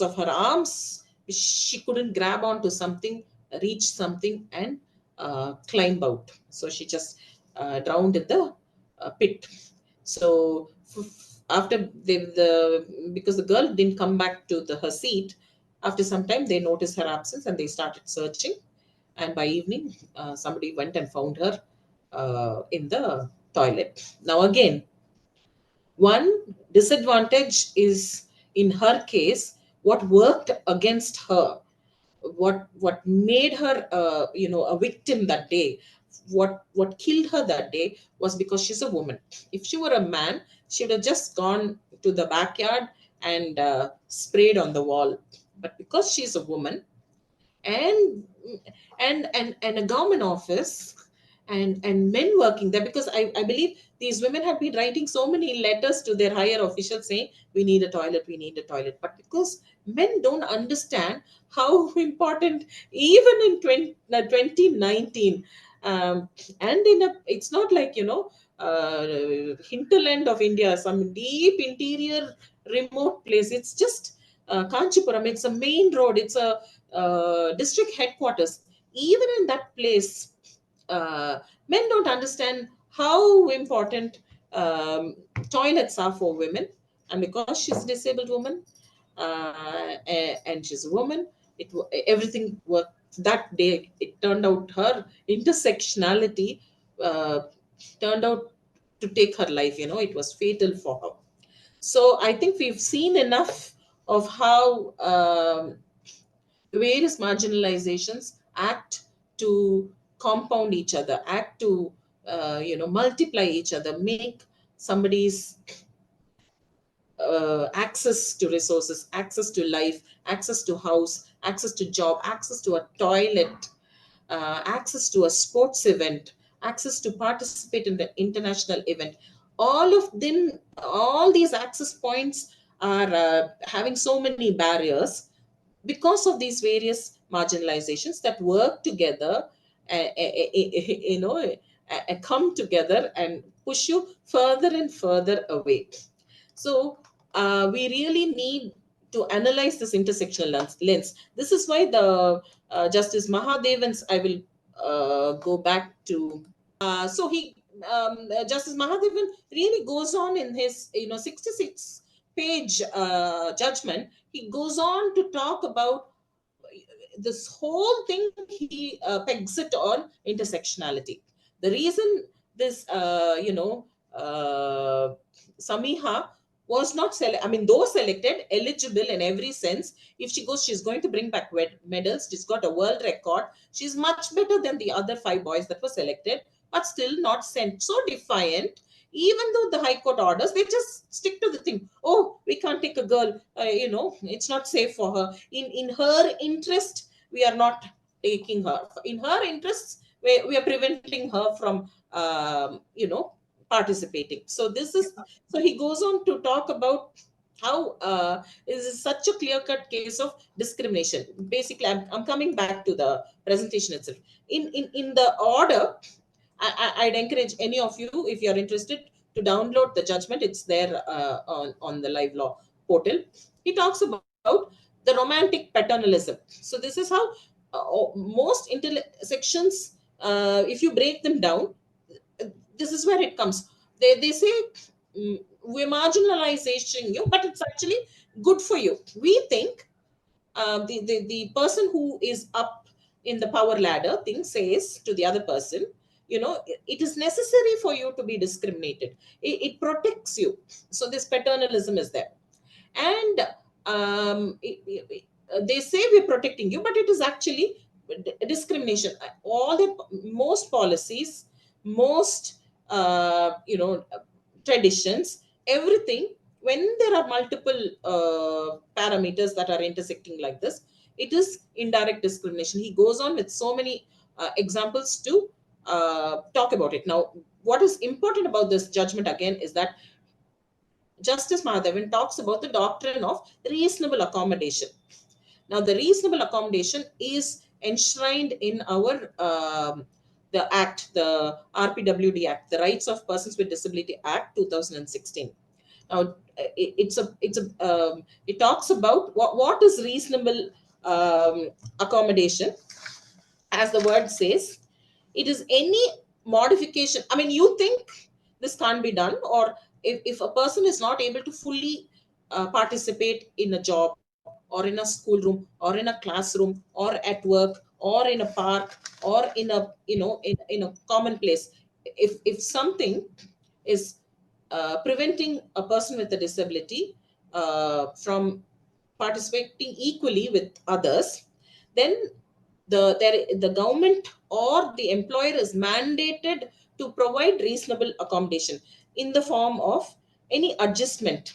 of her arms. She couldn't grab onto something, reach something, and climb out. So she just drowned in the pit. So after because the girl didn't come back to her seat, after some time they noticed her absence, and they started searching. And by evening, somebody went and found her in the toilet. Now again, one disadvantage is, in her case, what worked against her what made her a victim that day, what killed her that day, was because she's a woman. If she were a man, she would have just gone to the backyard and sprayed on the wall. But because she's a woman, and and a government office, and men working there, because I believe these women have been writing so many letters to their higher officials saying, we need a toilet, we need a toilet. But because men don't understand how important, even in 2019, and it's not like, hinterland of India, some deep interior remote place. It's just Kanchipuram. It's a main road. It's a district headquarters. Even in that place, men don't understand how important um, toilets are for women. And because she's a disabled woman, and she's a woman, everything worked that day. It turned out her intersectionality uh, turned out to take her life. It was fatal for her. So I think we've seen enough of how various marginalizations act to compound each other, act to multiply each other, make somebody's access to resources, access to life, access to house, access to job, access to a toilet, access to a sports event, access to participate in the international event. All of them, all these access points are having so many barriers because of these various marginalizations that work together, come together and push you further and further away. So we really need to analyze this intersectional lens. This is why the Justice Mahadevan's, I will go back to. So Justice Mahadevan really goes on in his 66-page judgment. He goes on to talk about this whole thing. He pegs it on intersectionality. The reason this Samiha was not though selected, eligible in every sense. If she goes, she's going to bring back medals. She's got a world record. She's much better than the other 5 boys that were selected, but still not sent. So defiant. Even though the High Court orders, they just stick to the thing. Oh, we can't take a girl. It's not safe for her. In her interest, we are not taking her. In her interests, we are preventing her from participating. So he goes on to talk about how this is such a clear-cut case of discrimination. Basically, I'm coming back to the presentation itself. In the order, I'd encourage any of you, if you're interested, to download the judgment. It's there on the Live Law portal. He talks about the romantic paternalism. So this is how most intersections, if you break them down, this is where it comes. They say, we're marginalizing you, but it's actually good for you. We think the person who is up in the power ladder thing says to the other person, it is necessary for you to be discriminated. It protects you. So this paternalism is there. And they say we're protecting you, but it is actually discrimination. All the most policies, most traditions, everything, when there are multiple parameters that are intersecting like this, it is indirect discrimination. He goes on with so many examples to talk about it. Now, what is important about this judgment again is that Justice Madhavan talks about the doctrine of reasonable accommodation. Now, the reasonable accommodation is enshrined in our the Act, the RPWD Act, the Rights of Persons with Disability Act 2016. Now, it talks about what is reasonable accommodation. As the word says, it is any modification. You think this can't be done, or if a person is not able to fully participate in a job, or in a schoolroom, or in a classroom, or at work, or in a park, or in a in a common place, if something is preventing a person with a disability from participating equally with others, then the government or the employer is mandated to provide reasonable accommodation in the form of any adjustment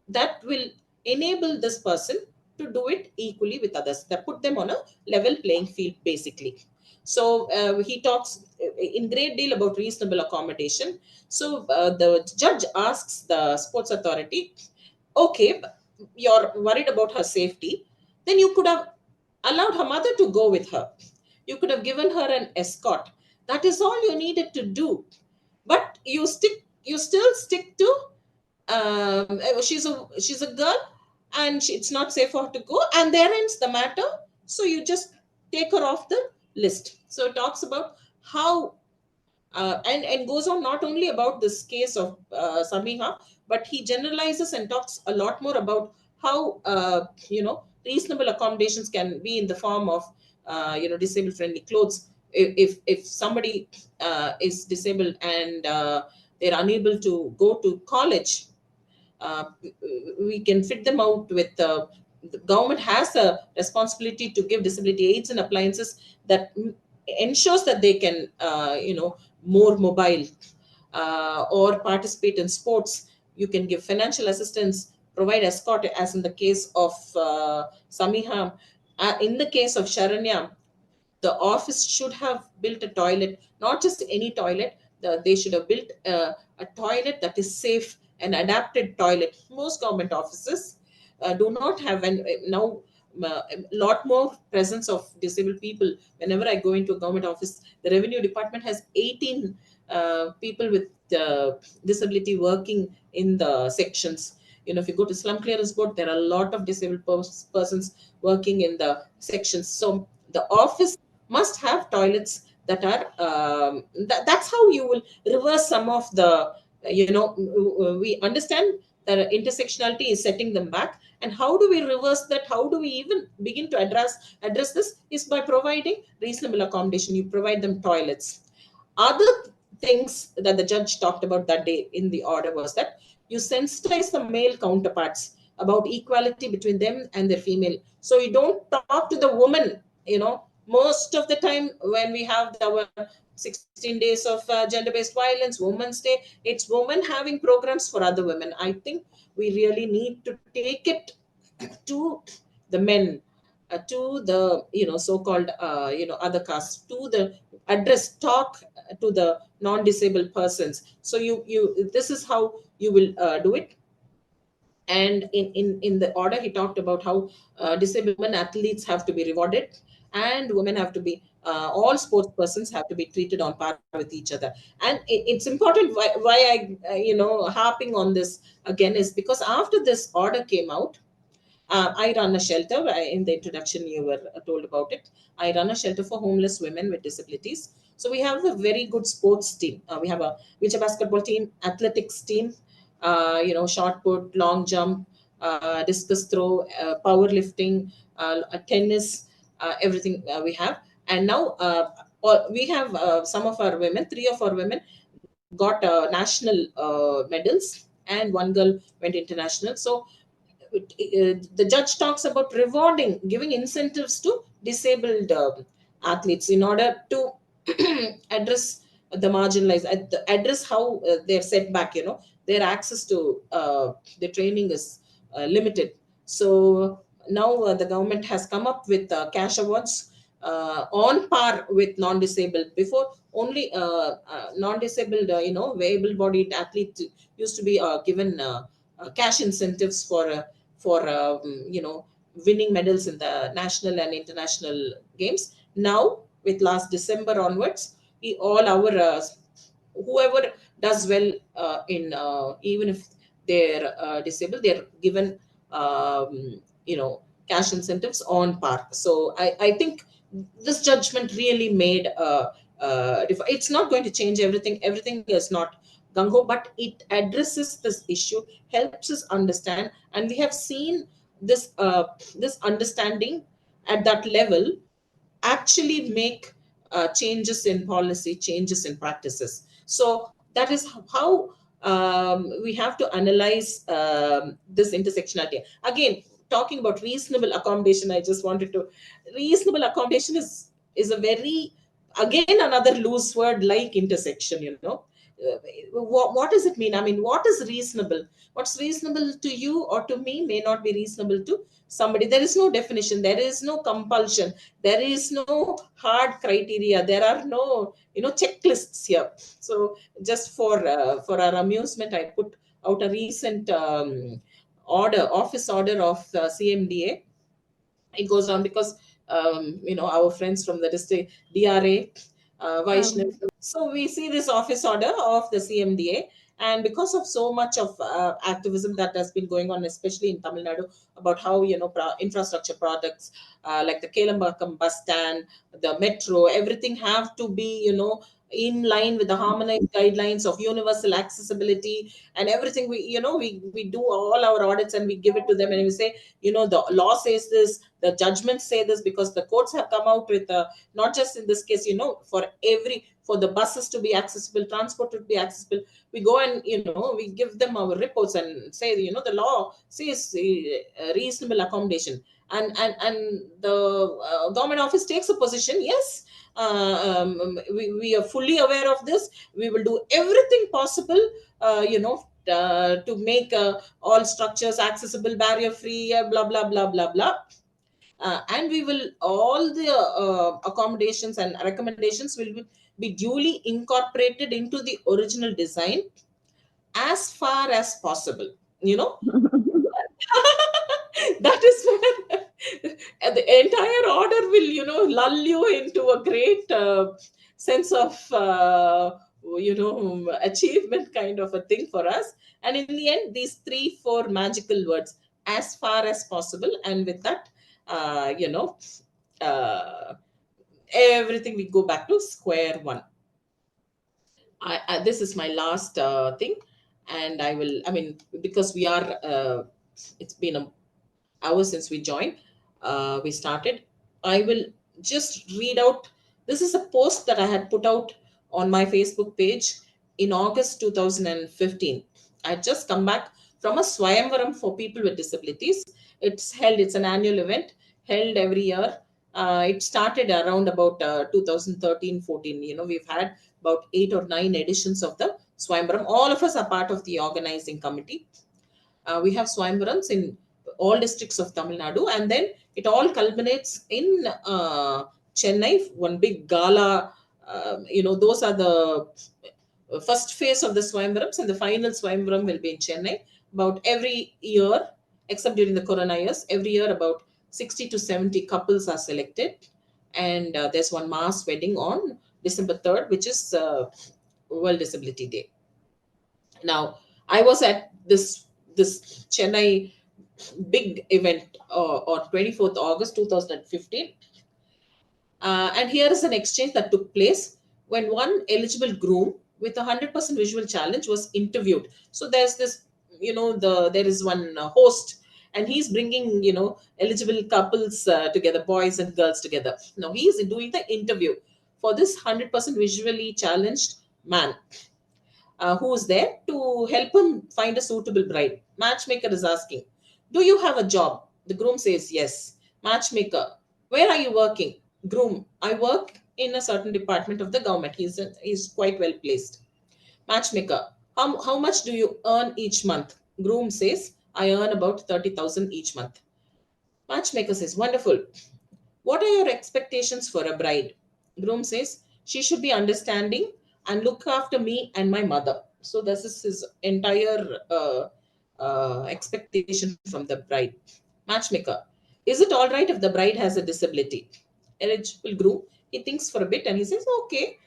that will enable this person to do it equally with others, that put them on a level playing field basically. So he talks in great deal about reasonable accommodation. So the judge asks the sports authority, okay, you're worried about her safety, then you could have allowed her mother to go with her. You could have given her an escort. That is all you needed to do. But you still stick to she's a girl, and it's not safe for her to go, and there ends the matter. So you just take her off the list. So it talks about how and goes on not only about this case of Samiha, but he generalizes and talks a lot more about how reasonable accommodations can be in the form of disabled friendly clothes. If somebody is disabled and they're unable to go to college, uh, we can fit them out with the government has a responsibility to give disability aids and appliances that ensures that they can more mobile or participate in sports. You can give financial assistance, provide escort, as in the case of Samiha. In the case of Sharanya, the office should have built a toilet, not just any toilet. They should have built a toilet that is safe, an adapted toilet. Most government offices do not have, and now a lot more presence of disabled people. Whenever I go into a government office, the revenue department has 18 people with disability working in the sections. If you go to slum clearance board, there are a lot of disabled persons working in the sections. So the office must have toilets that are that's how you will reverse some of the we understand that intersectionality is setting them back, and how do we reverse that? How do we even begin to address this? Is by providing reasonable accommodation. You provide them toilets. Other things that the judge talked about that day in the order was that you sensitize the male counterparts about equality between them and their female. So you don't talk to the woman. Most of the time when we have our 16 days of gender-based violence, Women's Day, it's women having programs for other women. I think we really need to take it to the men, to the so-called other castes, to the talk to the non-disabled persons. So you this is how you will do it. And in the order, he talked about how disabled women athletes have to be rewarded, and women have to be all sports persons have to be treated on par with each other. And it's important why I harping on this again is because after this order came out, I run a shelter. In the introduction, you were told about it. I run a shelter for homeless women with disabilities. So we have a very good sports team. We have a wheelchair basketball team, athletics team, shot put, long jump, discus throw, powerlifting, tennis, everything we have. And now we have some of our women, 3 of our women got national medals, and 1 girl went international. So the judge talks about rewarding, giving incentives to disabled athletes in order to address the marginalized, address how they're set back, their access to the training is limited. So now the government has come up with cash awards on par with non-disabled. Before, only non-disabled, able-bodied athletes used to be given cash incentives for winning medals in the national and international games. Now, with last December onwards, all our whoever does well in even if they're disabled, they're given cash incentives on par. So I think this judgment really made it's not going to change everything. Everything is not gung-ho, but it addresses this issue, helps us understand, and we have seen this understanding at that level actually make changes in policy, changes in practices. So that is how we have to analyze this intersectionality. Again, talking about reasonable accommodation, I just wanted to, reasonable accommodation is a very, again, another loose word like intersection, you know. What does it mean? I mean, what is reasonable? What's reasonable to you or to me may not be reasonable to somebody. There is no definition, there is no compulsion, there is no hard criteria, there are no, you know, checklists here. So just for our amusement, I put out a recent office order of CMDA. It goes on because you know, our friends from the district DRA, Vaishnav. So we see this office order of the CMDA, and because of so much of activism that has been going on, especially in Tamil Nadu, about how, you know, infrastructure products like the Kelambakam bus stand, the metro, everything have to be, you know, in line with the harmonized guidelines of universal accessibility and everything. We, you know, we do all our audits and we give it to them, and we say, you know, the law says this, the judgments say this, because the courts have come out with not just in this case, you know, for the buses to be accessible, transport to be accessible, we go and, you know, we give them our reports and say, you know, the law says reasonable accommodation, and the government office takes a position, yes, we are fully aware of this, we will do everything possible, you know, to make all structures accessible, barrier free, blah blah blah blah blah. And we will, all the accommodations and recommendations will be duly incorporated into the original design as far as possible, you know. That is where the entire order will, you know, lull you into a great sense of you know, achievement kind of a thing for us. And in the end, these 3-4 magical words, as far as possible, and with that, you know, uh, everything, we go back to square one. This is my last thing, and I will, I mean, because we are it's been a hour since we started, I will just read out, this is a post that I had put out on my Facebook page in August 2015. I just come back from a Swayamvaram for people with disabilities. It's an annual event held every year. It started around about 2013-14. You know, we've had about 8 or 9 editions of the Swayamvaram. All of us are part of the organizing committee. We have Swayamvarams in all districts of Tamil Nadu, and then it all culminates in Chennai, one big gala. You know, those are the first phase of the Swayamvarams, and the final Swayamvaram will be in Chennai. About every year, except during the Corona years, every year about 60 to 70 couples are selected, and there's one mass wedding on December 3rd, which is World Disability Day. Now, I was at this Chennai big event on 24th August 2015. And here is an exchange that took place when one eligible groom with a 100% visual challenge was interviewed. So there's this, you know, there is one host, and he's bringing, you know, eligible couples together, boys and girls together. Now he is doing the interview for this 100% visually challenged man. Who is there to help him find a suitable bride. Matchmaker is asking, do you have a job? The groom says yes. Matchmaker, where are you working? Groom, I work in a certain department of the government. He's quite well placed. Matchmaker, how much do you earn each month? Groom says, I earn about 30,000 each month. Matchmaker says, wonderful. What are your expectations for a bride? Groom says, she should be understanding and look after me and my mother. So this is his entire expectation from the bride. Matchmaker, is it all right if the bride has a disability? Eligible groom, he thinks for a bit and he says, okay,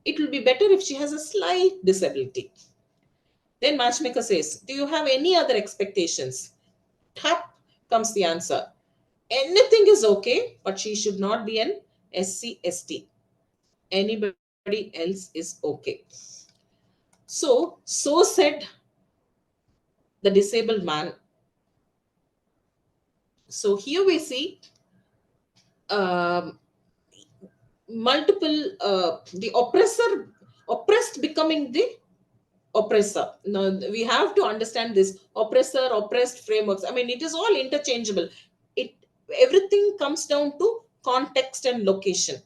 it will be better if she has a slight disability. Then matchmaker says, do you have any other expectations? Tap comes the answer. Anything is okay, but she should not be an SC/ST. Anybody else is okay. So said the disabled man. So here we see multiple, the oppressed becoming the oppressor. No, we have to understand this oppressor, oppressed frameworks. I mean, it is all interchangeable. It Everything comes down to context and location.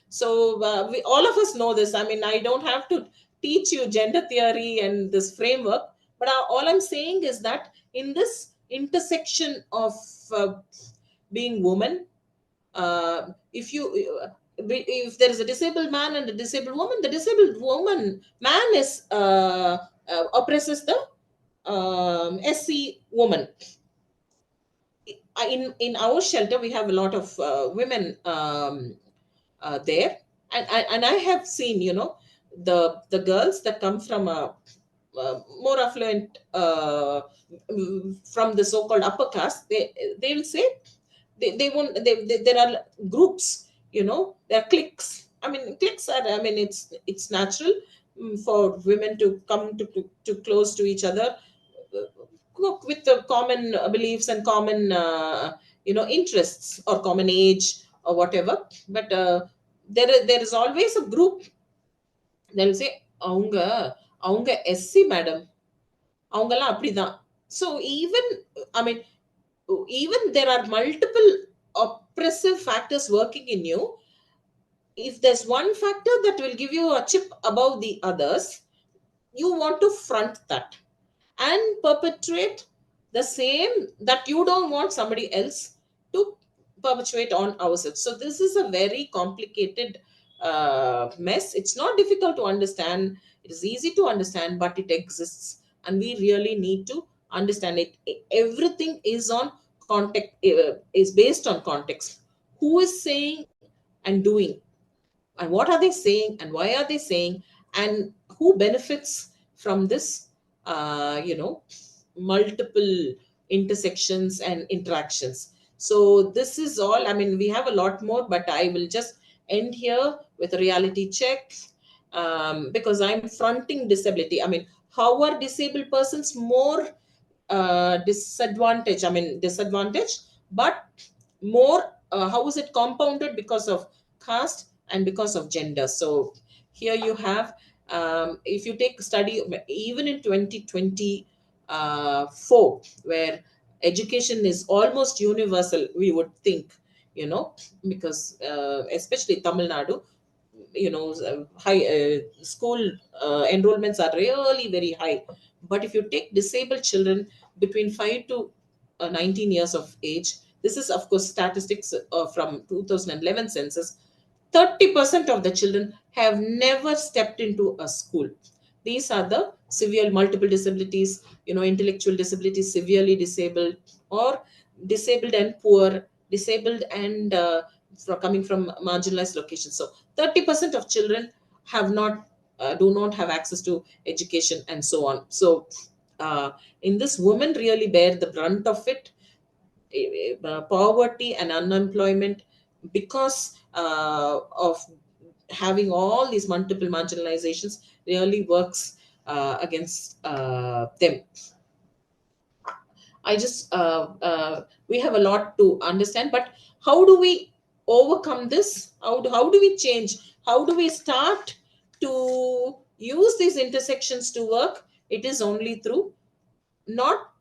So we all of us know this. I mean, I don't have to teach you gender theory and this framework, but all I'm saying is that in this intersection of being woman, if there is a disabled man and a disabled woman, the disabled woman man is oppresses the SC woman. In our shelter, we have a lot of women there, and I have seen, the girls that come from a more affluent from the so-called upper caste, they will say they won't there are groups, there are cliques. I mean, cliques are, I mean, it's natural, for women to come to close to each other, with the common beliefs and common interests, or common age, or whatever. But there is always a group that will say, அவங்க அவங்க SC madam, அவங்கெல்லாம் அப்படிதான். So I mean, even there are multiple oppressive factors working in you. If there's one factor that will give you a chip above the others, you want to front that and perpetuate the same that you don't want somebody else to perpetuate on ourselves. So this is a very complicated mess. It's not difficult to understand. It is easy to understand, but it exists, and we really need to understand it. Everything is on context, is based on context. Who is saying and doing, and what are they saying, and why are they saying, and who benefits from this multiple intersections and interactions. So this is all. I mean, we have a lot more, but I will just end here with a reality check, because I'm fronting disability. I mean, how are disabled persons more disadvantaged? I mean, disadvantaged, but more, how is it compounded? Because of caste and because of gender. So here you have, if you take study even in 2024, where education is almost universal, we would think, because especially Tamil Nadu, high school enrollments are really very high. But if you take disabled children between 5 to 19 years of age, this is of course statistics from 2011 census, 30% of the children have never stepped into a school. These are the severe multiple disabilities, intellectual disabilities, severely disabled, or disabled and poor, disabled and coming from marginalized locations. So 30% of children do not have access to education, and so on. So in this, women really bear the brunt of it. Poverty and unemployment, because of having all these multiple marginalizations, really works against them. We have a lot to understand, but how do we overcome this? How do we change? How do we start to use these intersections to work? It is only through not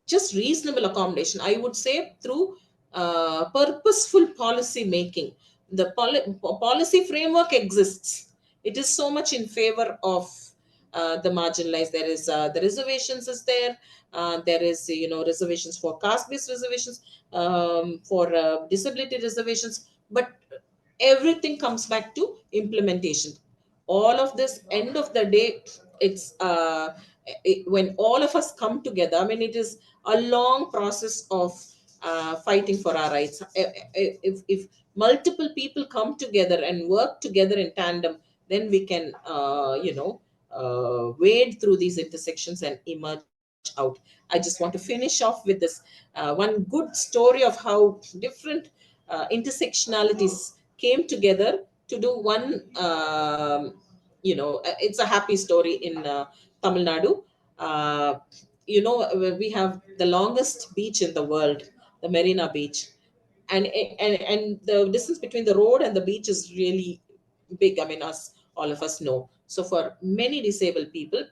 just reasonable accommodation. I would say through purposeful policy making. The policy framework exists. It is so much in favor of the marginalized. There is the reservations is there. There is reservations for caste-based reservations, for disability reservations, but everything comes back to implementation. All of this, end of the day, it's when all of us come together. I mean, it is a long process of fighting for our rights. If multiple people come together and work together in tandem, then we can wade through these intersections and emerge out. I just want to finish off with this one good story of how different intersectionalities came together to do one. It's a happy story in Tamil Nadu. Uh, we have the longest beach in the world, the Marina Beach, and the distance between the road and the beach is really big. I mean, all of us know. So for many disabled people,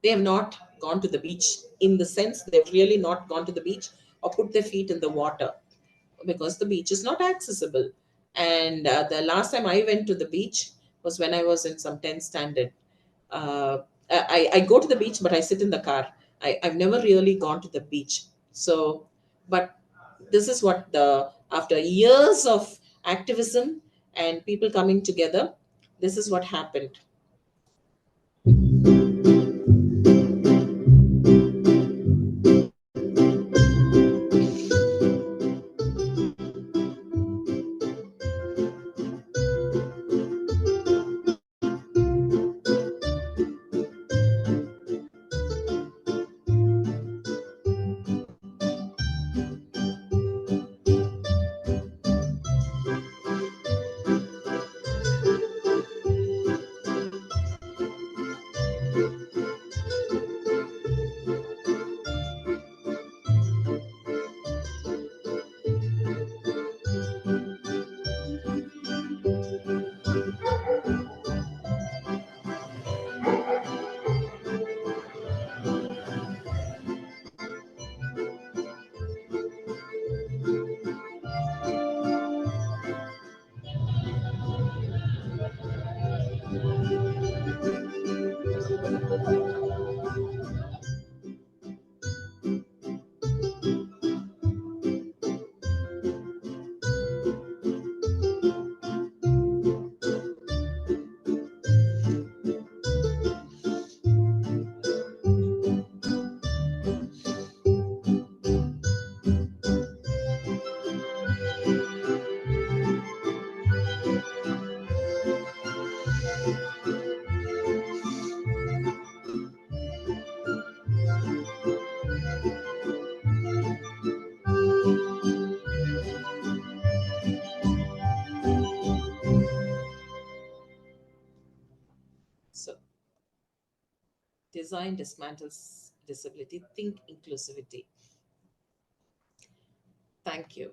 They have not gone to the beach, in the sense they've really not gone to the beach or put their feet in the water, because the beach is not accessible. And the last time I went to the beach was when I was in some 10th standard. I go to the beach, but I sit in the car. I've never really gone to the beach. So, but this is what after years of activism and people coming together, this is what happened. So, design dismantles disability, think inclusivity. Thank you.